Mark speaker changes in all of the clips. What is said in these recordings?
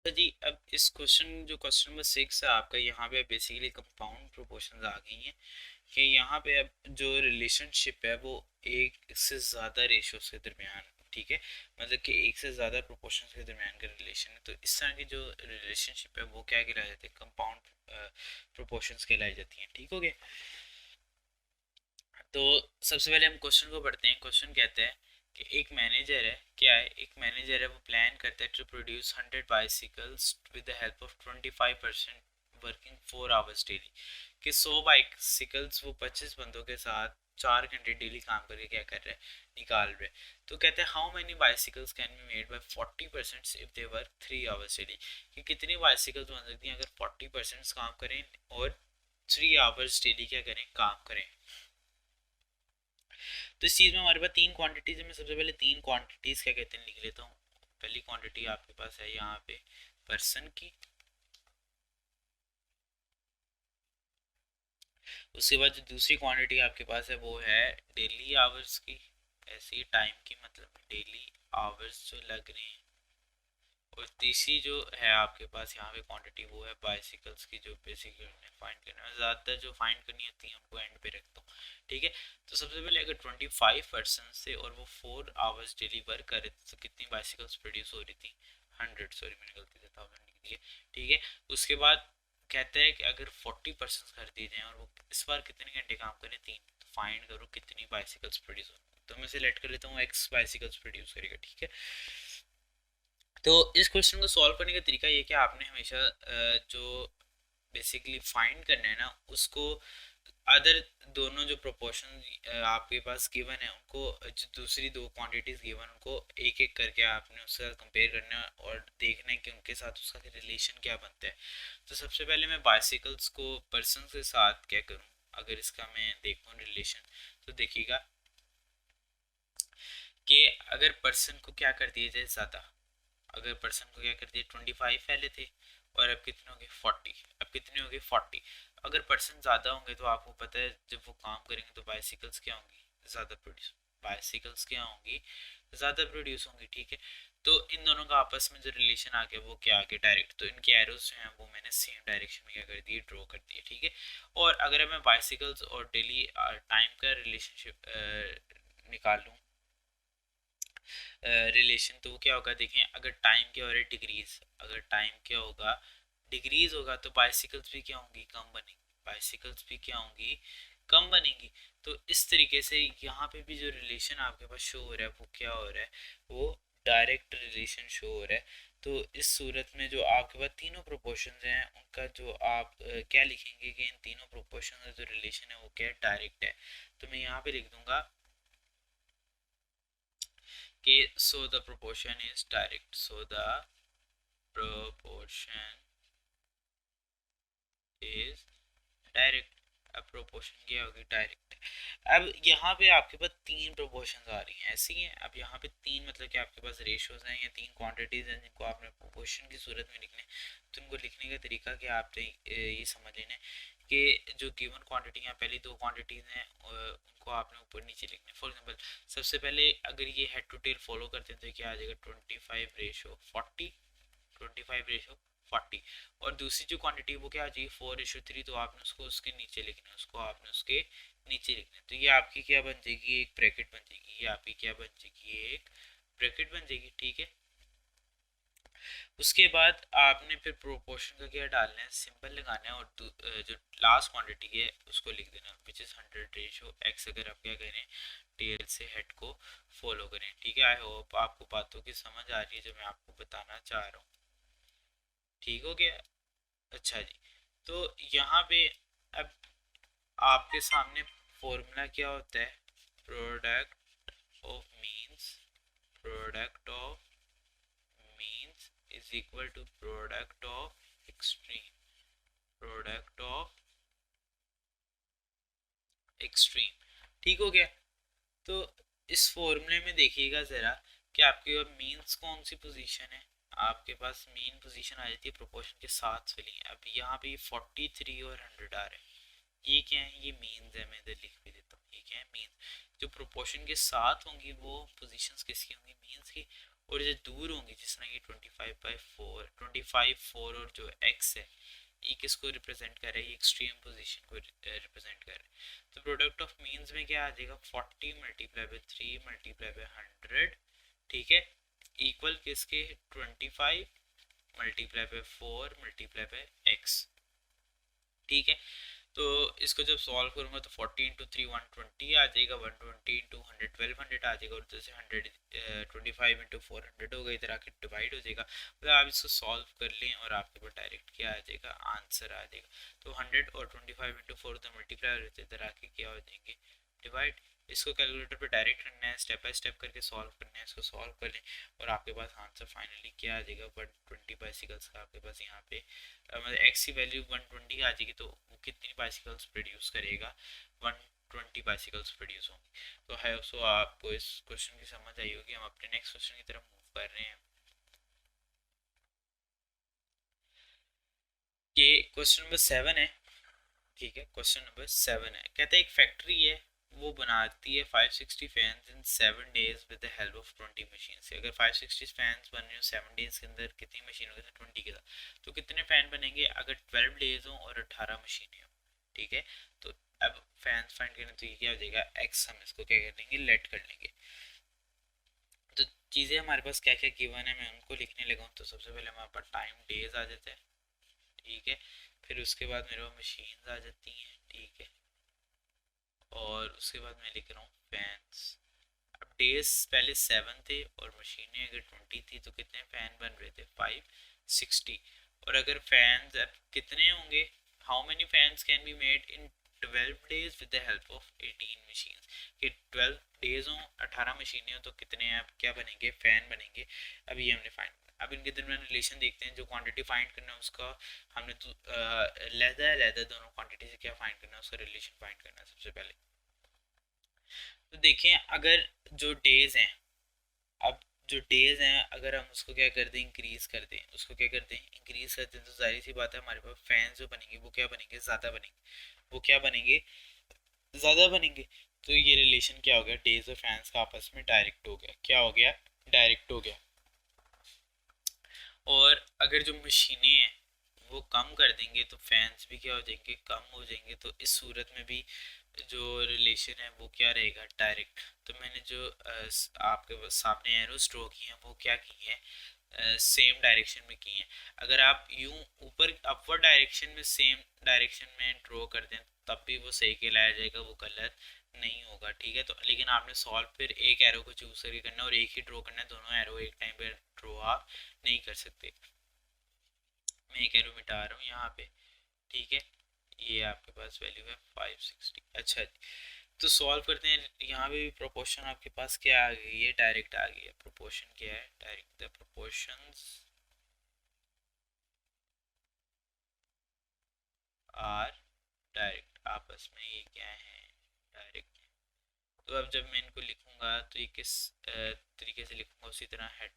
Speaker 1: तो जी अब इस क्वेश्चन जो क्वेश्चन नंबर 6 है आपका, यहाँ पे बेसिकली कंपाउंड प्रोपोर्शंस आ गई हैं कि यहाँ पे अब जो रिलेशनशिप है वो एक से ज़्यादा रेशियोज के दरमियान, ठीक है, मतलब कि एक से ज़्यादा प्रोपोर्शंस के दरमियान का रिलेशन है। तो इस तरह की जो रिलेशनशिप है वो क्या कहलाई जाती है, कंपाउंड प्रोपोर्शंस कहलाई जाती हैं, ठीक हो गया। तो सबसे पहले हम क्वेश्चन को पढ़ते हैं। क्वेश्चन कहते हैं कि एक मैनेजर है, क्या है, एक मैनेजर है वो प्लान करता है to produce 100 bicycles with the help of 25% working 4 hours daily, कि 100 बाइसिकल्स वो 25 बंदों के साथ 4 घंटे डेली काम करके क्या कर रहे हैं, निकाल रहे हैं। तो कहते हैं how many bicycles can be made by 40% if they work 3 hours daily, कि कितनी बाइसिकल्स बन सकती हैं अगर 40% काम करें और 3 आवर्स डेली क्या करें, काम करें। तो इस चीज़ में हमारे पास तीन क्वांटिटीज है। मैं सबसे पहले तीन क्वांटिटीज क्या कहते हैं लिख लेता हूँ। पहली क्वांटिटी आपके पास है यहाँ पे पर्सन की, उसके बाद जो दूसरी क्वांटिटी आपके पास है वो है डेली आवर्स की, ऐसे ही टाइम की, मतलब डेली आवर्स जो लग रहे हैं। और तीसरी जो है आपके पास यहाँ पे क्वांटिटी वो है बाइसिकल्स की, जो बेसिकली फाइंड करना है। ज़्यादातर जो फाइंड करनी होती है उनको एंड पे रखता हूँ, ठीक है। तो सबसे पहले अगर 25% से और वो 4 आवर्स डेली वर्क कर रहे थे तो कितनी बाइसिकल्स प्रोड्यूस हो रही थी, 100, सॉरी मैंने गलती से 1000 लिख दिया, ठीक है। उसके बाद कहते हैं कि अगर 40% कर दिए जाएँ और वो इस बार कितने घंटे काम करें, 3, तो फाइंड करो कितनी बाइसिकल्स प्रोड्यूस हो। तो मैं सिलेक्ट कर लेता हूँ एक्स बाइसिकल्स प्रोड्यूस करेगा, ठीक है। तो इस क्वेश्चन को सॉल्व करने का तरीका ये कि आपने हमेशा जो बेसिकली फाइंड करना है ना उसको अदर दोनों जो प्रोपोर्शन आपके पास गिवन है उनको, जो दूसरी दो क्वांटिटीज गिवन उनको एक एक करके आपने उसका कंपेयर करना है और देखना है कि उनके साथ उसका रिलेशन क्या बनता है। तो सबसे पहले मैं बाइसिकल्स को पर्सन के साथ क्या करूँ, अगर इसका मैं देखूँ रिलेशन, तो देखिएगा कि अगर पर्सन को क्या कर दिया जाए ज़्यादा, अगर पर्सन को क्या कर दिया 25 पहले थे और अब कितने हो गए 40, अब कितने हो गए 40। अगर पर्सन ज़्यादा होंगे तो आपको पता है जब वो काम करेंगे तो बाइसिकल्स क्या होंगी, ज़्यादा प्रोड्यूस, बाइसिकल्स क्या होंगी, ज़्यादा प्रोड्यूस होंगी, ठीक है। तो इन दोनों का आपस में जो रिलेशन आ गया वो क्या आ गया डायरेक्ट, तो इनके एरोज जो हैं वो मैंने सेम डायरेक्शन में क्या कर दिए, ड्रॉ कर दिए, ठीक है। और अगर मैं बाइसिकल्स और डेली टाइम का रिलेशनशिप निकाल लूँ रिलेशन, तो क्या होगा देखें, अगर टाइम क्या हो रहा है डिग्रीज, अगर टाइम क्या होगा डिग्रीज होगा तो बाइसिकल्स भी क्या होंगी, कम बनेंगी, बाइसिकल्स भी क्या होंगी, कम बनेंगी। तो इस तरीके से यहाँ पे भी जो रिलेशन आपके पास शो हो रहा है वो क्या हो रहा है, वो डायरेक्ट रिलेशन शो हो रहा है। तो इस सूरत में जो आपके पास तीनों प्रोपोर्शंस हैं उनका जो आप क्या लिखेंगे कि इन तीनों प्रोपोर्शन का जो रिलेशन है वो क्या डायरेक्ट है। तो मैं यहाँ पे लिख दूंगा कि so the proportion is direct, so the proportion is direct. अब प्रोपोर्शन क्या होगी, डायरेक्ट। अब यहाँ पे आपके पास तीन प्रोपोर्शंस आ रही हैं ऐसी हैं। अब यहाँ पे तीन मतलब कि आपके पास रेशियोज हैं या तीन क्वांटिटीज हैं जिनको आपने प्रोपोर्शन की सूरत में लिखने, तो उनको लिखने का तरीका क्या आपने ये समझ लेना है कि जो गिवन क्वांटिटी हैं, पहली दो क्वांटिटीज हैं उनको आपने ऊपर नीचे लिखने। फॉर एग्जांपल सबसे पहले अगर ये हेड टू टेल फॉलो करते हैं तो क्या आ जाएगा 25:40, 25:40। और दूसरी जो क्वांटिटी वो क्या आ जाएगी 4:3, तो आपने उसको उसके नीचे लिखना है, उसको आपने उसके नीचे लिखना है। तो ये आपकी क्या बन जाएगी, एक ब्रैकेट बन जाएगी, ये आपकी क्या बन जाएगी, एक ब्रैकेट बन जाएगी, ठीक है। उसके बाद आपने फिर प्रोपोर्शन का क्या डालना है, सिंबल लगाना है और जो लास्ट क्वांटिटी है उसको लिख देना विच इज़ 100:x। अगर आप क्या करें टेल से हेड को फॉलो करें, ठीक है। आई होप आपको बातों की समझ आ रही है जो मैं आपको बताना चाह रहा हूँ, ठीक हो गया। अच्छा जी, तो यहाँ पे अब आपके सामने फॉर्मूला क्या होता है, product of means, product of means is equal to product of extreme, product of extreme, ठीक हो गया। तो इस फॉर्मूले में देखिएगा ज़रा कि आपके पास मीन्स कौन सी पोजीशन है, आपके पास मीन पोजीशन आ जाती है प्रोपोर्शन के साथ फिलिंग। अब यहाँ पे 43 और 100 आ रहा है, ये क्या है, ये मीन्स है। मैं इधर लिख भी देता हूँ, ये क्या है, मीन्स। जो प्रोपोर्शन के साथ होंगी वो पोजीशंस किसकी होंगी, मीन्स की। और जो दूर होंगी जिस तरह की 25/4, 25/4 और जो x है ये किसको रिप्रेजेंट कर रहा है, ये एक्सट्रीम पोजीशन को रिप्रेजेंट कर रहा है। तो प्रोडक्ट ऑफ मीन्स में क्या आ जाएगा, 40 मल्टीप्लाई बाई 3 मल्टीप्लाई बाई 100, ठीक है, इक्वल किसके, 25 multiply by 4 multiply by x, ठीक है। तो इसको जब सॉल्व करूंगा तो 40 इंटू 3 120 आ जाएगा, 120 इंटू 100 1200 आ जाएगा, और जैसे 125 इंटू 400 होगा, इधर आके डिवाइड हो जाएगा। मतलब आप इसको सॉल्व कर लें और आपके पास डायरेक्ट क्या आ जाएगा, आंसर आ जाएगा। तो 100 और 25 इंटू 4 तो मल्टीप्लाई हो जाते हैं, इधर आके क्या हो जाएंगे, डिवाइड। इसको कैलकुलेटर पे डायरेक्ट करना है, स्टेप बाय स्टेप करके सॉल्व करना है, इसको सॉल्व कर लें और आपके पास आंसर फाइनली क्या आ जाएगा, 120 बाइसिकल्स का आपके पास यहाँ पे मतलब एक्स की वैल्यू 120 आ जाएगी, तो वो कितनी बाइसिकल्स प्रोड्यूस करेगा, 120 बाइसिकल्स प्रोड्यूस होंगी। तो है सो आपको इस क्वेश्चन की समझ आई होगी। हम अपने नेक्स्ट क्वेश्चन की तरफ मूव कर रहे हैं। ये क्वेश्चन नंबर 7 है, ठीक है। क्वेश्चन नंबर 7 है, कहते हैं एक फैक्ट्री है, वो बनाती है 560 fans in 7 days with the help of 20 machine से। अगर 560 फैंस बन रहे हो 7 डेज के अंदर, कितनी मशीन होगी, 20 के साथ, तो कितने फैन बनेंगे अगर 12 डेज हो और 18 मशीनें हो, ठीक है। तो अब फैंस फाइंड करने, तो ये क्या हो जाएगा, एक्स, हम इसको क्या कर लेंगे, लेट कर लेंगे। तो चीज़ें हमारे पास क्या क्या गिवन है, मैं उनको लिखने लगा हूँ। तो सबसे पहले हमारे पास टाइम डेज आ जाता है, ठीक है। फिर उसके बाद मेरे पास मशीन्स आ जाती हैं, ठीक है। और उसके बाद मैं लिख रहा हूँ फैंस। अब डेज पहले 7 थे और मशीनें अगर 20 थी, तो कितने फैन बन रहे थे, 560। और अगर फैंस अब कितने होंगे, how many fans can be made in 12 days with the help of 18 machines, कि 12 डेज हों, 18 मशीनें हों, तो कितने अब क्या बनेंगे, फैन बनेंगे। अब ये हमने फाइंड, अब इनके दरमियान रिलेशन देखते हैं। जो क्वांटिटी फाइंड करना है उसका हमने तो लहदा दोनों क्वांटिटी से क्या फाइंड करना है, उसका रिलेशन फाइंड करना है सबसे पहले। तो देखें, अगर जो डेज हैं, अब जो डेज हैं अगर हम उसको क्या कर दें, इंक्रीज कर दें, उसको क्या कर दें, इंक्रीज कर दें, तो जाहिर सी बात है हमारे पास फैंस जो बनेंगे वो क्या बनेंगे, ज़्यादा बनेंगे। वो क्या बनेंगे, ज़्यादा बनेंगे। तो ये रिलेशन क्या हो गया, डेज और फैंस का आपस में डायरेक्ट हो गया, क्या हो गया, डायरेक्ट हो गया। और अगर जो मशीनें हैं वो कम कर देंगे, तो फैंस भी क्या हो जाएंगे, कम हो जाएंगे। तो इस सूरत में भी जो रिलेशन है वो क्या रहेगा, डायरेक्ट। तो मैंने जो आपके सामने एरो स्ट्रो की हैं वो क्या की हैं, सेम डायरेक्शन में की हैं। अगर आप यूं ऊपर अपवर्ड डायरेक्शन में सेम डायरेक्शन में ड्रॉ कर दें, तब भी वो सही कहलाया जाएगा, वो गलत नहीं होगा, ठीक है। तो लेकिन आपने सॉल्व फिर एक एरो को चूज करके करना और एक ही ड्रॉ करना है, दोनों एरो एक टाइम पे ड्रॉ आप नहीं कर सकते। मैं एक एरो मिटा रहा हूँ यहाँ पे, ठीक है। ये आपके पास वैल्यू है 560। अच्छा जी, तो सॉल्व करते हैं। यहाँ पे भी प्रोपोर्शन आपके पास क्या आ गई है, डायरेक्ट आ गई है। प्रोपोर्शन क्या है, direct. The proportions are direct, आपस में ये क्या है, डायरेक्ट। तो अब जब मैं इनको लिखूंगा तो ये किस तरीके से लिखूंगा, उसी तरह हेड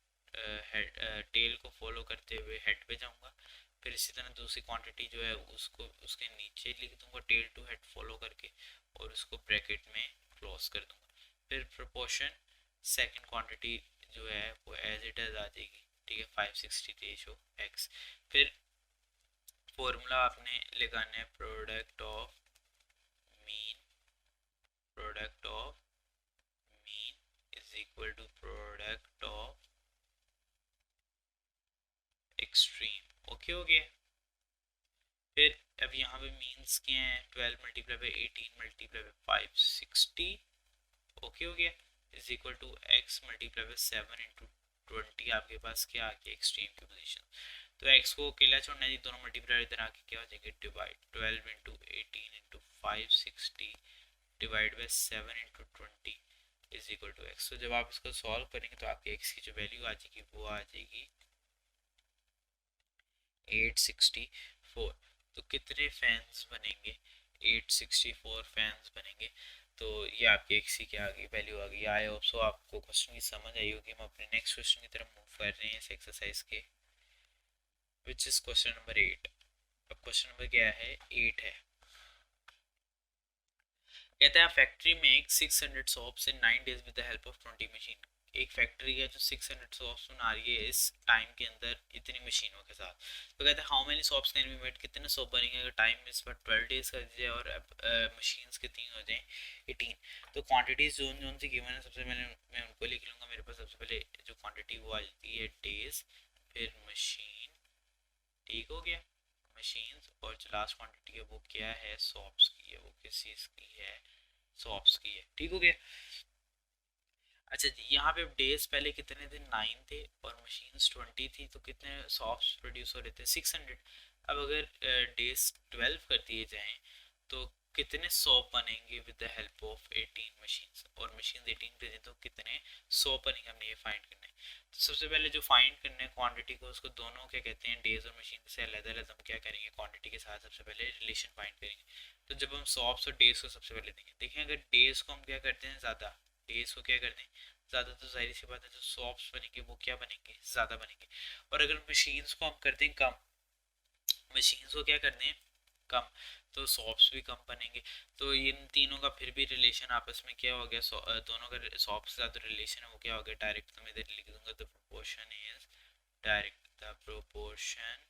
Speaker 1: टेल को फॉलो करते हुए हेड पे जाऊंगा। फिर इसी तरह दूसरी क्वांटिटी जो है उसको उसके नीचे लिख दूंगा, टेल टू हेड फॉलो करके, और उसको ब्रैकेट में क्लोज कर दूंगा। फिर प्रोपोर्शन सेकंड क्वांटिटी जो है वो एज इट इज आ जाएगी, ठीक है, 560 रेशो एक्स। फिर फॉर्मूला आपने लगाना है, product of mean, product of mean is equal to product of extreme. Okay हो गया। फिर अब यहाँ पे मीन्स क्या है, 12 multiply by 18 multiply by 560, okay हो गया, is equal to X multiply by 7 into 20। आपके पास क्या आ गया, एक्सट्रीम की पोजीशन। तो एक्स को अकेला छोड़ना है, दोनों मल्टीप्लाई इधर आके क्या हो जाएंगे, divide. 12 into 18 into 560 divide by 7 into 20 is equal to X. तो जब आप इसको सॉल्व करेंगे तो आपके एक्स की जो वैल्यू आ जाएगी वो आ जाएगी 864। तो कितने फैंस बनेंगे, 864 फैंस बनेंगे। तो ये आपकी एक्स की क्या आ गई, वैल्यू आ गई। आई होप सो आपको क्वेश्चन की समझ आई होगी। हम अपने नेक्स्ट क्वेश्चन की तरफ मूव कर रहे हैं इस एक्सरसाइज के, विच इज क्वेश्चन नंबर 8। अब क्वेश्चन नंबर क्या है, 8 है। कहता है फैक्ट्री में 600 shops in 9 days with the help of 20 machine. एक फैक्ट्री है जो 600 सॉप्स बना रही है इस टाइम के अंदर इतनी मशीनों के साथ। तो कहते हैं how many shops can be made, कितने सॉप बनेंगे अगर टाइम इस पर 12 डेज कर दिया और मशीन्स कितनी हो जाए 18। तो क्वांटिटीज जोन जोन सी गिवन है, सबसे पहले मैं उनको लिख लूँगा। मेरे पास सबसे पहले जो क्वांटिटी वो आ जाती है डेज, फिर मशीन, ठीक हो गया मशीन्स, और जो लास्ट क्वांटिटी है वो क्या है सॉप्स की है, वो किस चीज़ की है सॉप्स की है, ठीक हो गया। अच्छा जी, यहाँ पे डेज पहले कितने थे 9 थे और मशीन्स 20 थी, तो कितने सॉफ्ट प्रोड्यूस हो रहे थे 600। अब अगर डेज 12 कर दिए जाएं तो कितने सॉप बनेंगे with the help of 18 machines, और मशीन 18 दे दें तो कितने सॉप बनेंगे, हमने ये फाइंड करना है। तो सबसे पहले जो फाइंड करना है क्वांटिटी को, उसको दोनों क्या कहते हैं डेज और मशीन से अलग अलग हम क्या करेंगे क्वांटिटी के साथ सबसे पहले रिलेशन फाइंड करेंगे। तो जब हम सॉप्स और डेज को सबसे पहले देंगे, देखिए अगर डेज को हम क्या करते हैं ज़्यादा, डेज को क्या करते हैं ज़्यादा, तो जाहिर सी बात है जो सॉप्स बनेंगे वो क्या बनेंगे ज़्यादा बनेंगे। और अगर मशीन्स को हम करते हैं कम, मशीन्स को क्या करते हैं कम, तो सॉप्स भी कम बनेंगे। तो इन तीनों का फिर भी रिलेशन आपस में क्या हो गया, दोनों का सॉप्स के साथ रिलेशन है वो क्या हो गया डायरेक्ट, तो मैं इधर लिख दूंगा the proportion is direct, the proportion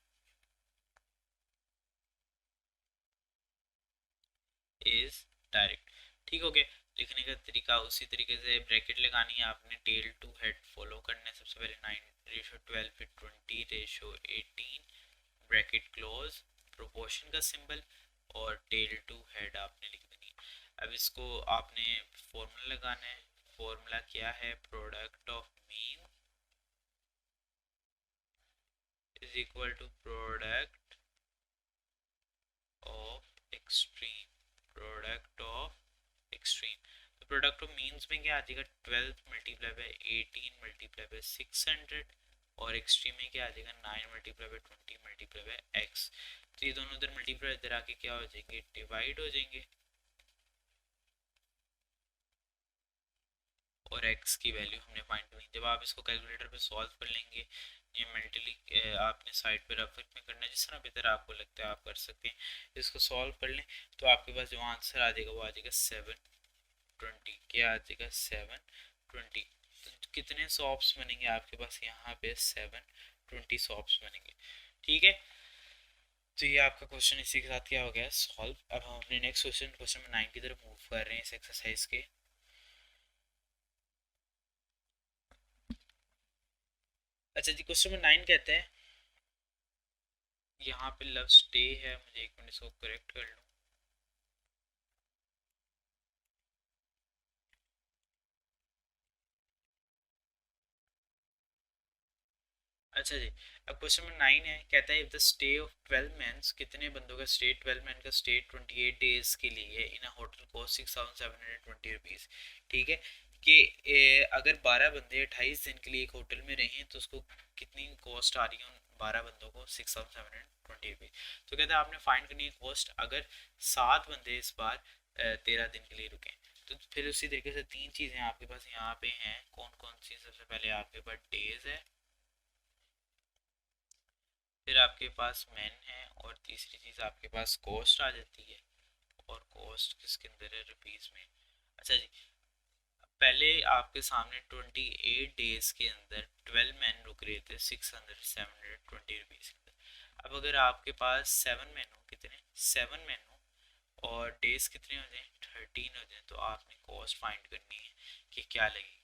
Speaker 1: is direct, ठीक हो गया। लिखने का तरीका उसी तरीके से ब्रैकेट लगानी है आपने, टेल टू हेड फॉलो करना है। सबसे पहले 9:12 फिर 20:18 ब्रैकेट क्लोज, प्रोपोर्शन का सिंबल और टेल टू हेड आपने लिख देनी है। अब इसको आपने फॉर्मूला लगाना है। फॉर्मूला क्या है, product of mean is equal to product of extreme, product of extreme. तो प्रोडक्ट ऑफ मीन्स में क्या आ जाएगा 12 मल्टीप्लाई बाय 18 मल्टीप्लाई बाय 600, और एक्सट्रीम में क्या आ जाएगा 9 multiply by 20 multiply by x. तो ये दोनों उधर मल्टीप्लाई इधर आके क्या हो जाएंगे डिवाइड हो जाएंगे, और x की वैल्यू हमने फाइंड करनी। जब आप इसको कैलकुलेटर पे सॉल्व कर लेंगे, ये मेंटली आपने साइड पे रफ में करना है, जिस तरह बेहतर आपको लगता है आप कर सकते हैं। इसको सॉल्व कर लें तो आपके पास जो आंसर आ जाएगा वो आ जाएगा 720, क्या आ जाएगा 720। तो कितने सॉप्स बनेंगे आपके पास यहाँ पे 720 सॉप्स बनेंगे, ठीक है। तो ये आपका क्वेश्चन इसी के साथ क्या हो गया सॉल्व। अब हम अपने नेक्स्ट क्वेश्चन क्वेश्चन नंबर 9 की तरफ मूव कर रहे हैं इस एक्सरसाइज के। अच्छा जी, क्वेश्चन नंबर 9 कहते हैं, यहाँ पे लव स्टे है, मुझे एक मिनट इसको करेक्ट कर लूँ। अच्छा जी, अब क्वेश्चन नंबर 9 है, कहता है if the stay of 12 mans, कितने बंदों का स्टे 12 मैन का स्टे 28 डेज के लिए इन अ होटल को 6720 रुपीज़, ठीक है। कि अगर 12 बंदे 28 दिन के लिए एक होटल में रहें तो उसको कितनी कॉस्ट आ रही है उन 12 बंदों को 6720 रुपीज़। तो कहता है आपने फाइंड करनी है कॉस्ट अगर 7 बंदे इस बार 13 दिन के लिए रुके। तो फिर उसी तरीके से तीन चीज़ें आपके पास यहाँ पे हैं, कौन कौन सी, सबसे पहले आपके पास डेज है, फिर आपके पास मैन है, और तीसरी चीज़ आपके पास कॉस्ट आ जाती है, और कॉस्ट किसके अंदर है रुपीज़ में। अच्छा जी, पहले आपके सामने 28 डेज के अंदर 12 मैन रुक रहे थे 720 रुपीज़ के अंदर। अब अगर आपके पास 7 मैन हो, कितने 7 मैन हो और डेज कितने हो जाए 13 हो जाए, तो आपने कॉस्ट फाइंड करनी है कि क्या लगेगी।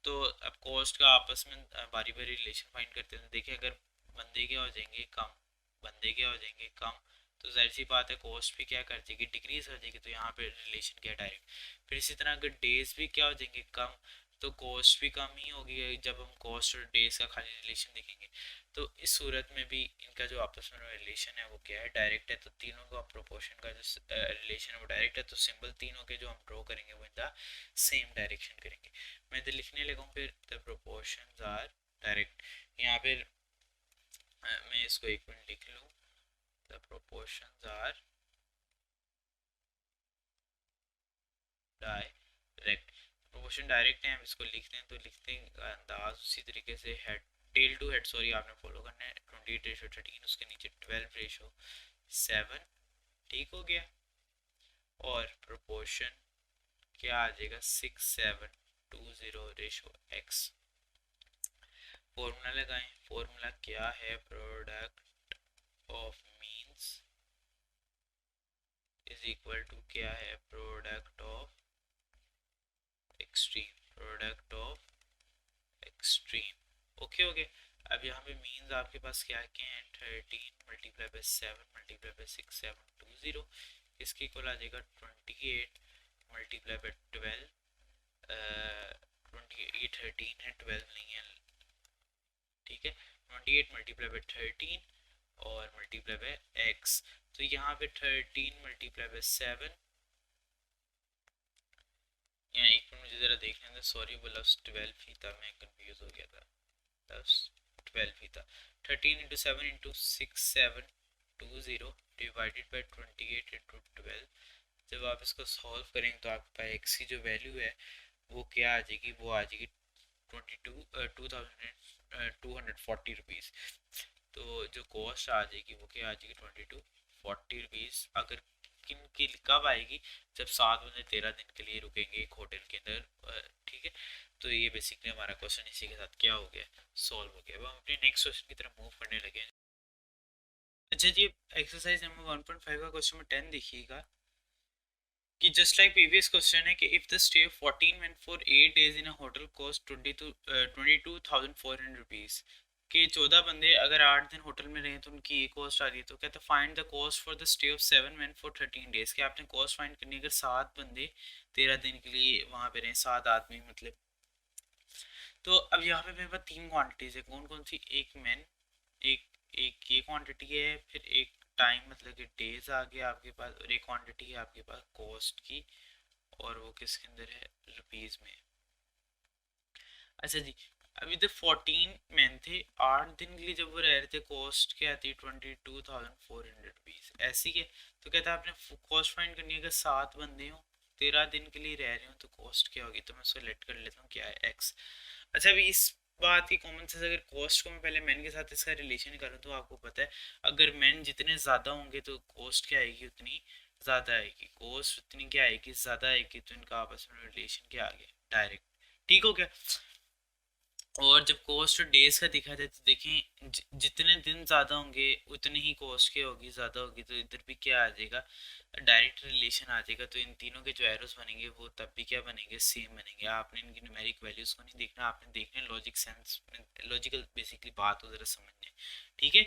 Speaker 1: तो अब कॉस्ट का आपस में बारी बारी रिलेशन फाइंड करते हैं। देखिए अगर बंदे क्या हो जाएंगे कम, बंदे क्या हो जाएंगे कम, तो जाहिर सी बात है कॉस्ट भी क्या कर जाएगी डिक्रीज हो जाएगी, तो यहाँ पे रिलेशन क्या डायरेक्ट। फिर इसी तरह अगर डेज भी क्या हो जाएंगे कम, तो कॉस्ट भी कम ही होगी जब हम कॉस्ट और डेज का खाली रिलेशन देखेंगे। तो इस सूरत में भी इनका जो आपस में रिलेशन है वो क्या है डायरेक्ट है। तो तीनों का प्रोपोर्शन का जो रिलेशन है वो डायरेक्ट है, तो सिंबल तीनों के जो हम ड्रॉ करेंगे वो इन द सेम डायरेक्शन करेंगे। मैं इधर लिखने लगा हूँ फिर द प्रोपोर्शंस आर डायरेक्ट। यहाँ पे मैं इसको एक मिनट लिख लूँ, the proportions are direct. Proportion direct है, हम इसको लिखते हैं तो लिखते हैं अंदाज उसी तरीके से head tail to head sorry आपने फॉलो करना है 28:13 उसके नीचे 12:7, ठीक हो गया। और प्रोपोर्शन क्या आ जाएगा 6720 रेशो x। फॉर्मूला लगाएं, फॉर्मूला क्या है, product of means is equal to क्या है, product of extreme, product of extreme. Okay okay. अब यहाँ पे मीन्स आपके पास क्या क्या है, 13 मल्टीप्लाई बाई 7 मल्टीप्लाई बाई 6720, इसके इक्वल आ जाएगा 28 मल्टीप्लाई बाई 12, 28 13 है, 12 नहीं है, ठीक है। 28 मल्टीप्लाई बाई 13 और मल्टीप्लाई बाई x, तो यहाँ पे 13 मल्टीप्लाई बाई 7, यहाँ एक मिनट मुझे ज़रा देखने दो, सॉरी वो लफ्स 12 ही था, मैं कंफ्यूज हो गया था, लफ्स 12 ही था। 13 into 7 into 6720 divided by 28 into 12, जब आप इसको सॉल्व करेंगे तो आपके पास x की जो वैल्यू है वो क्या आ जाएगी, वो आ जाएगी 22,240 रुपीज़। तो जो कॉस्ट आ जाएगी वो क्या आ जाएगी 2240 रुपीज़। अगर किन की कब आएगी, जब 7 बंदे 13 दिन के लिए रुकेंगे एक होटल के अंदर, ठीक है। तो ये बेसिकली हमारा क्वेश्चन इसी के साथ क्या हो गया, सॉल्व हो गया। अब हम अपने नेक्स्ट क्वेश्चन की तरफ मूव करने लगे हैं। अच्छा जी, एक्सरसाइज नंबर 1.5 का क्वेश्चन नंबर 10 देखिएगा कि जस्ट लाइक प्रीवियस क्वेश्चन है कि if the stay 14 men for 8 days in a hotel cost 22,400 rupees, कि 14 बंदे अगर 8 दिन होटल में रहे तो उनकी ये कॉस्ट आ रही है। तो कहता है find the cost for the stay of 7 men for 13 days, कि आपने कॉस्ट फाइंड करनी है अगर 7 बंदे 13 दिन के लिए वहाँ पे रहे, 7 आदमी मतलब। तो अब यहाँ पे मेरे पास 3 क्वान्टिटीज़ है, कौन कौन सी, एक मैन, एक एक ये क्वांटिटी है, फिर एक टाइम मतलब कि डेज आ गया आपके पास, और एक क्वांटिटी है आपके पास कॉस्ट की, और वो किसके अंदर है, रुपीज़ में। अच्छा जी, अब इधर 14 मैन थे, 8 दिन के लिए जब वो रह रहे थे, कॉस्ट क्या आती है 22,400 रुपीज़, ऐसी है। तो कहता है आपने कॉस्ट फाइंड करनी है, अगर 7 बंदे हो 13 दिन के लिए रह रहे हो तो कॉस्ट क्या होगी, तो मैं उसको लेट कर लेता हूँ, क्या है x। अच्छा, अभी इस बात की कॉमन सेंस, अगर कॉस्ट को मैं पहले मैन के साथ इसका रिलेशन करूँ तो आपको पता है अगर मैन जितने ज़्यादा होंगे तो कॉस्ट क्या आएगी, उतनी ज़्यादा आएगी, कॉस्ट उतनी क्या आएगी, ज़्यादा आएगी। तो इनका आपस में रिलेशन क्या आ गया, डायरेक्ट, ठीक हो गया। और जब कॉस्ट डेज का दिखा जाए तो देखें जितने दिन ज़्यादा होंगे उतनी ही कॉस्ट क्या होगी, ज़्यादा होगी। तो इधर भी क्या आ जाएगा, डायरेक्ट रिलेशन आ जाएगा। तो इन तीनों के जो एरोस बनेंगे वो तब भी क्या बनेंगे, सेम बनेंगे। आपने इनकी न्यूमेरिक वैल्यूज़ को नहीं देखना, आपने देखना लॉजिक सेंस, लॉजिकल बेसिकली बात को ज़रा समझने, ठीक है।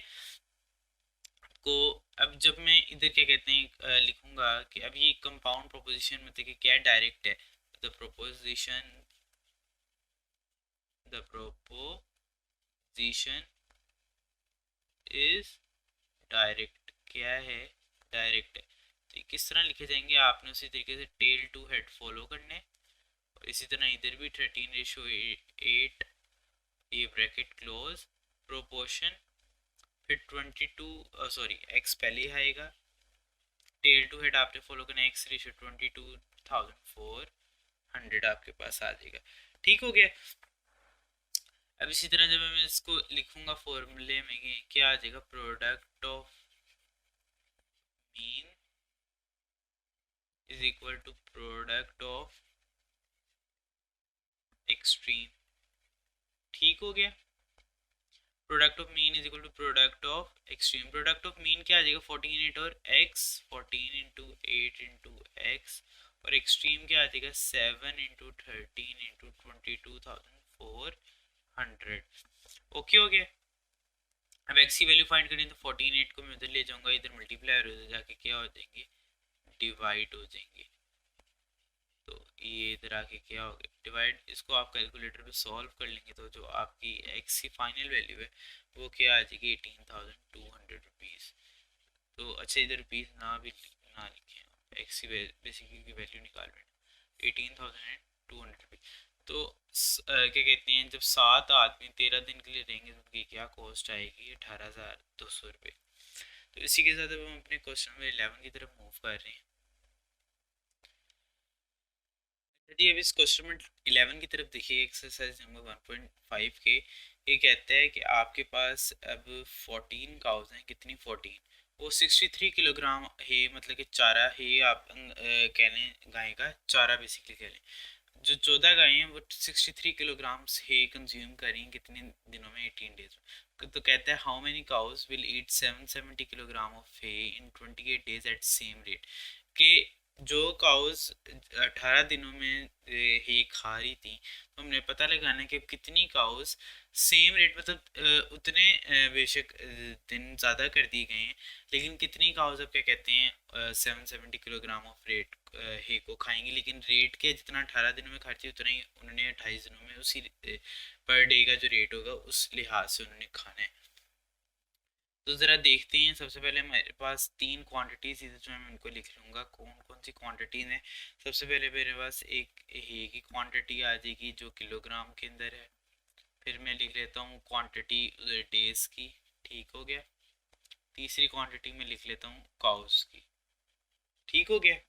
Speaker 1: को अब जब मैं इधर क्या कहते हैं लिखूंगा कि अब ये कंपाउंड प्रोपोजिशन मतलब कि क्या डायरेक्ट है, the proposition, the proposition is direct, क्या है, डायरेक्ट है। तो किस तरह लिखे जाएंगे, आपने उसी तरीके से टेल टू हेड फॉलो करने, और इसी तरह इधर भी 13:8, ये ब्रैकेट क्लोज, प्रोपोर्शन, फिर 22 सॉरी एक्स पहले ही आएगा, टेल टू हेड आपने फॉलो करना, x/22,400 आपके पास आ जाएगा, ठीक हो गया। अब इसी तरह जब मैं इसको लिखूंगा फॉर्मूले में क्या आ जाएगा, product of mean is equal to product of extreme, ठीक हो गया। Product of mean is equal to product of extreme, product of mean क्या आ जाएगा 14 और x, 14 इंटू 8 इंटू एक्स, और एक्सट्रीम क्या आ जाएगा 7 इंटू 13 इंटू 22,400। ओके हो गया। अब x की वैल्यू फाइंड करें तो 14 8 को मैं उधर ले जाऊंगा, इधर मल्टीप्लाई हो जाके क्या हो जाएंगे, डिवाइड हो जाएंगे। तो ये इधर आके क्या हो गया, डिवाइड। इसको आप कैलकुलेटर पे सॉल्व कर लेंगे तो जो आपकी x की फाइनल वैल्यू है वो क्या आ जाएगी 18,200 रुपीज़। तो अच्छा इधर रुपीज़ ना भी ना लिखें, x की बेसिकली की वैल्यू निकाल रहे हैं 18,200 रुपीज़। तो क्या कहते हैं, जब 7 आदमी 13 दिन के लिए रहेंगे तो उनकी क्या कॉस्ट आएगी 18,200 रुपये। तो इसी के साथ अब हम अपने क्वेश्चन नंबर 11 की तरफ मूव कर रहे हैं। यदि अब इस क्वेश्चन नंबर 11 की तरफ देखिए, एक्सरसाइज नंबर 1.5 के, ये कहता है कि आपके पास अब 14 काउज हैं, कितनी 14, वो 63 किलोग्राम है, मतलब कि चारा है, आप कह लें गाय का चारा बेसिकली कह लें। जो 14 गायें हैं वो 63 किलोग्राम है कंज्यूम करें कितने दिनों में, 18 डेज में। तो कहता है how many cows will eat 770 kilogram of hay in 28 days at same rate, कि जो काउज 18 दिनों में हे खा रही थी, तो हमने पता लगाना है कि कितनी काउज सेम रेट, मतलब उतने बेशक दिन ज़्यादा कर दिए गए हैं, लेकिन कितनी काउज अब क्या कहते हैं 770 किलोग्राम ऑफ रेट हे को खाएंगी, लेकिन रेट के जितना 18 दिनों में खाती उतना ही उन्होंने 28 दिनों में उसी पर डे का जो रेट होगा उस लिहाज से उन्होंने खाना है। तो ज़रा देखते हैं, सबसे पहले मेरे पास तीन क्वांटिटीज़ इधर जो मैं उनको लिख लूँगा, कौन कौन सी क्वांटिटीज़ हैं। सबसे पहले मेरे पास एक हे की क्वांटिटी आ जाएगी जो किलोग्राम के अंदर है, फिर मैं लिख लेता हूँ क्वांटिटी डेज की, ठीक हो गया। तीसरी क्वांटिटी में लिख लेता हूँ काउस की, ठीक हो गया।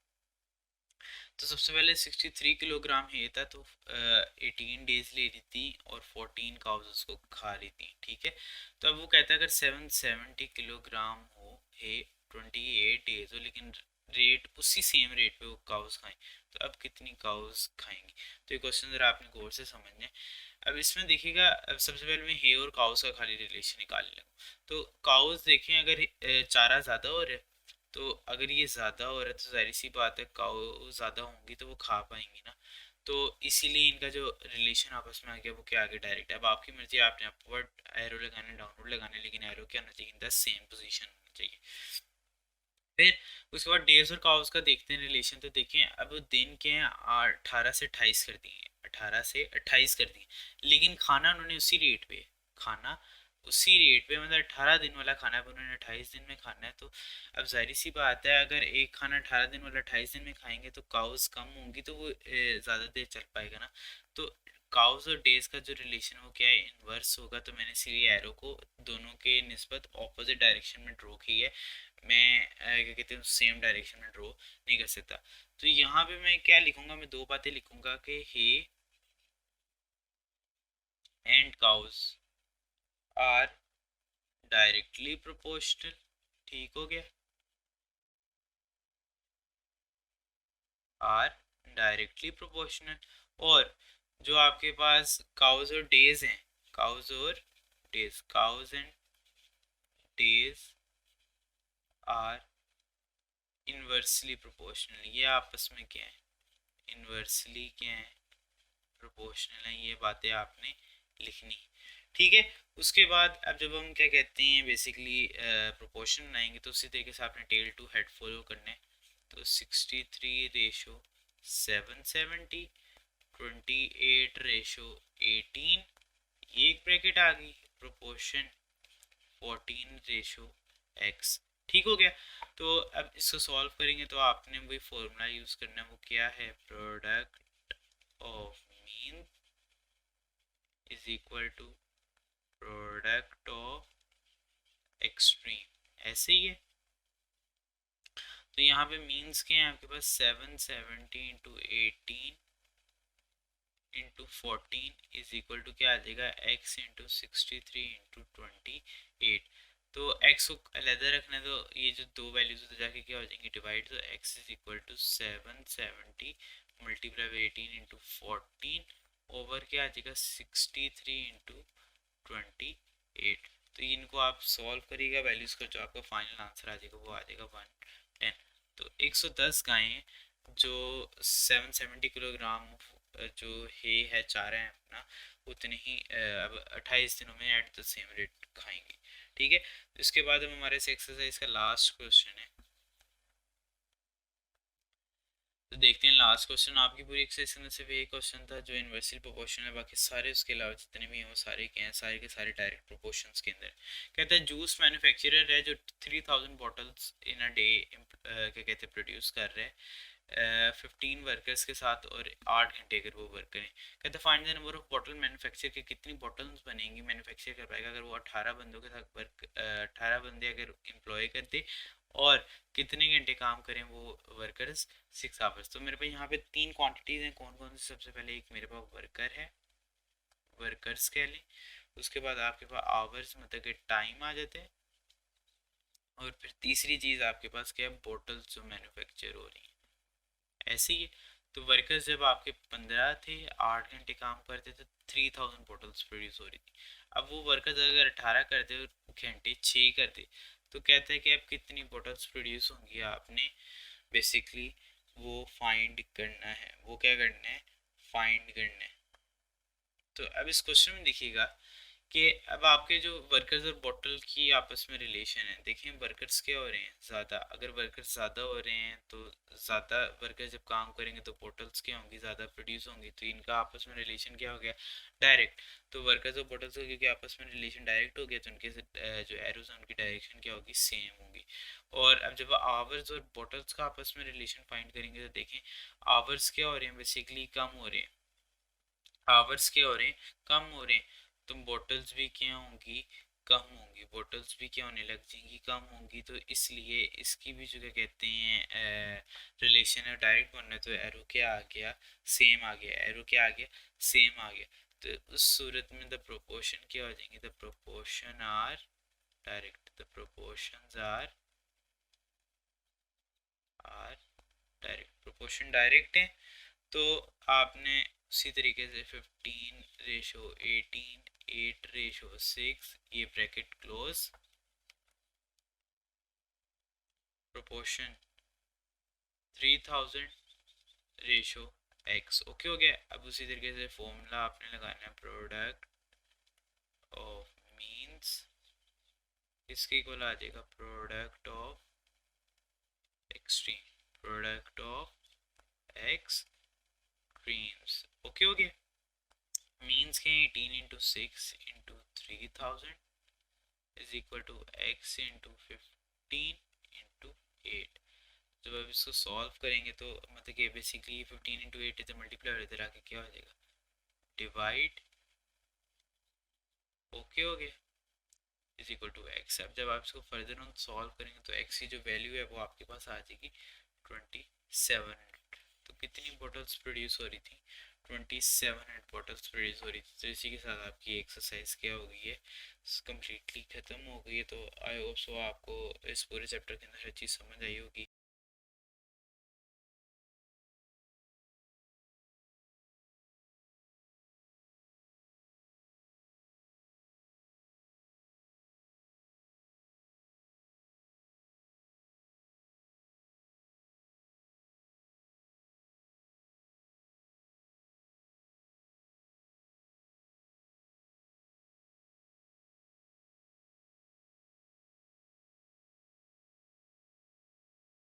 Speaker 1: तो सबसे पहले 63 किलोग्राम है था, तो 18 डेज ले रही थी और 14 काउज उसको खा रही थी, ठीक है। तो अब वो कहता है अगर 770 किलोग्राम हो है 28 डेज हो, लेकिन रेट उसी सेम रेट पे वो काउज खाएं, तो अब कितनी काउज खाएंगी। तो ये क्वेश्चन जरा आपने गौर से समझना है। अब इसमें देखिएगा, अब सबसे पहले मैं हे और काउज का खाली रिलेशन निकालने लगूँ। तो काउज देखें, अगर चारा ज़्यादा हो रहा है, तो अगर ये ज़्यादा हो रहा है तो जाहिर सी बात है काऊ ज़्यादा होंगी तो वो खा पाएंगी ना। तो इसीलिए इनका जो रिलेशन आपस में आ गया वो क्या आ गया डायरेक्ट। अब आपकी मर्जी, आपने अपवर्ड एरो लगाना डाउनवर्ड लगाना, लेकिन एरो क्या होना चाहिए, इन द सेम पोजीशन होना चाहिए। फिर उसके बाद डेज और काउस का देखते हैं रिलेशन। तो देखें अब दिन के हैं 18 से 28 कर दिए, 18 से 28 कर दिए, लेकिन खाना उन्होंने उसी रेट पे, खाना उसी रेट पे, मतलब 18 दिन वाला खाना है उन्होंने 28 दिन में खाना है। तो अब जाहिर सी बात है अगर एक खाना 18 दिन वाला 28 दिन में खाएंगे तो काउस कम होंगी, तो वो ज़्यादा देर चल पाएगा ना। तो काउस और डेज का जो रिलेशन वो क्या है, इन्वर्स होगा। तो मैंने इसीलिए एरो को दोनों के निस्बत ऑपोजिट डायरेक्शन में ड्रॉ की है, मैं क्या कहते हैं सेम डायरेक्शन में ड्रॉ नहीं कर सकता। तो यहाँ पे मैं क्या लिखूंगा, मैं दो बातें लिखूंगा कि hay and cows are directly proportional, ठीक हो गया, आर डायरेक्टली प्रोपोर्शनल। और जो आपके पास काउज और डेज हैं, काउज और days, cows and days are inversely proportional, ये आपस में क्या है, इनवर्सली क्या है, प्रोपोर्शनल है। ये बातें आपने लिखनी, ठीक है। उसके बाद अब जब हम क्या कहते हैं बेसिकली प्रोपोर्शन बनाएंगे, तो उसी तरीके से आपने टेल टू हेड फॉलो करना है। तो 63 रेशो 770, 28 रेशो 18, ये एक ब्रैकेट आ गई, प्रोपोर्शन 14 रेशो x, ठीक हो गया। तो अब इसको सॉल्व करेंगे तो आपने वही फॉर्मूला यूज करना है, वो क्या है, product of mean is equal to product of extreme, ऐसे ही है। तो यहाँ पे मीन्स के हैं आपके पास 770 into 18 into 14 is equal to क्या आ जाएगा, x इंटू 63 इंटू 28। तो x को अलहदा रखना है, तो ये जो दो वैल्यूज तो जाके क्या हो जाएंगे डिवाइड, तो x is equal to 770 multiply by 18 into 14 over क्या आ जाएगा 63 इंटू 28। तो इनको आप सॉल्व करिएगा वैल्यूज का, जो आपका फाइनल आंसर आ जाएगा वो आ जाएगा 110। तो 110 गायें जो 770 किलोग्राम जो है चारा है अपना, उतने ही अब 28 दिनों में एट द सेम रेट खाएंगे, ठीक है। इसके बाद हम हमारे से एक्सरसाइज का लास्ट क्वेश्चन है, तो देखते हैं लास्ट क्वेश्चन। आपकी पूरी एक्सरसाइज में सिर्फ एक क्वेश्चन था जो इनवर्सल प्रोपोर्शन है, बाकी सारे उसके अलावा जितने भी हैं वो सारे क्या हैं, सारे के सारे डायरेक्ट प्रोपोर्शंस के अंदर। कहता है जूस मैन्युफैक्चरर है जो 3000 बॉटल्स इन अ डे क्या कहते हैं प्रोड्यूस कर रहे हैं 15 वर्कर्स के साथ और 8 घंटे अगर वो वर्क करें। कहते हैं find the number of bottle manufacture के, कितनी बॉटल्स बनेंगी मैन्युफैक्चर कर पाएगा अगर वो 18 बंदों के साथ वर्क 18 बंदे अगर एम्प्लॉय करते और कितने घंटे काम करें वो वर्कर्स, 6 आवर्स। तो मेरे पास यहाँ पे तीन क्वांटिटीज़ हैं, कौन कौन सी। सबसे पहले एक मेरे पास वर्कर है, वर्कर्स कह लें। उसके बाद आपके पास आवर्स मतलब कि टाइम आ जाते हैं, और फिर तीसरी चीज़ आपके पास क्या है, बोटल्स जो मैन्युफैक्चर हो रही हैं ऐसे ही है। तो वर्कर्स जब आपके 15 थे, 8 घंटे काम करते थे, 3000 बोटल्स प्रोड्यूस हो रही थी। अब वो वर्कर्स अगर 18 करते घंटे 6 करते, तो कहते हैं कि अब कितनी बोटल्स प्रोड्यूस होंगी, आपने बेसिकली वो फाइंड करना है। वो क्या करना है, फाइंड करना है। तो अब इस क्वेश्चन में देखिएगा कि अब आपके जो वर्कर्स और बॉटल की आपस में रिलेशन है, देखें वर्कर्स क्या हो रहे हैं ज़्यादा, अगर वर्कर्स ज़्यादा हो रहे हैं तो ज़्यादा वर्कर्स जब काम करेंगे तो बॉटल्स क्या होंगी, ज़्यादा प्रोड्यूस होंगी। तो इनका आपस में रिलेशन क्या हो गया, डायरेक्ट। तो वर्कर्स और बॉटल्स का क्योंकि आपस में रिलेशन डायरेक्ट हो गया, तो उनके जो एरोज हैं उनकी डायरेक्शन क्या होगी, सेम होगी। और अब जब आवर्स और बॉटल्स का आपस में रिलेशन फाइंड करेंगे तो देखें आवर्स क्या हो रहे हैं, बेसिकली कम हो रहे हैं। आवर्स क्या हो रहे हैं, कम हो रहे हैं। तो बॉटल्स भी क्या होंगी, कम होंगी। बॉटल्स भी क्या होने लग जाएंगी, कम होंगी। तो इसलिए इसकी भी जो क्या कहते हैं रिलेशन है डायरेक्ट बनना है। तो एरो क्या आ गया, सेम आ गया। एरो क्या आ गया, सेम आ गया। तो उस सूरत में द प्रोपोर्शन क्या हो जाएंगे, the proportion are direct. The proportions are direct, proportion direct है। तो आपने उसी तरीके से 15:18, 8:6, ये bracket close, proportion 3000:x। Okay हो गया। अब उसी तरीके से फॉर्मूला आपने लगाना है, प्रोडक्ट ऑफ मीन्स इसके इक्वल आ जाएगा product of extreme, product of extremes. Okay हो गया। मीन्स के 18 into 6 into 3000 is equal to x into 15 into 8। जब आप इसको सॉल्व करेंगे तो मतलब कि बेसिकली 15 into 8 इधर मल्टीप्लाई इधर आके क्या हो जाएगा, डिवाइड। ओके हो गया, इज इक्वल टू एक्स। अब जब आप इसको फर्दर ऑन सॉल्व करेंगे तो एक्स की जो वैल्यू है वो आपके पास आ जाएगी 2700। तो कितनी बॉटल्स प्रोड्यूस हो रही थी, 2700 बॉटल्स प्रोड्यूस हो रही थी। तो इसी के साथ आपकी एक्सरसाइज क्या हो गई है, कम्प्लीटली ख़त्म हो गई है। तो आई होप सो आपको इस पूरे चैप्टर के अंदर हर चीज़ समझ आई होगी।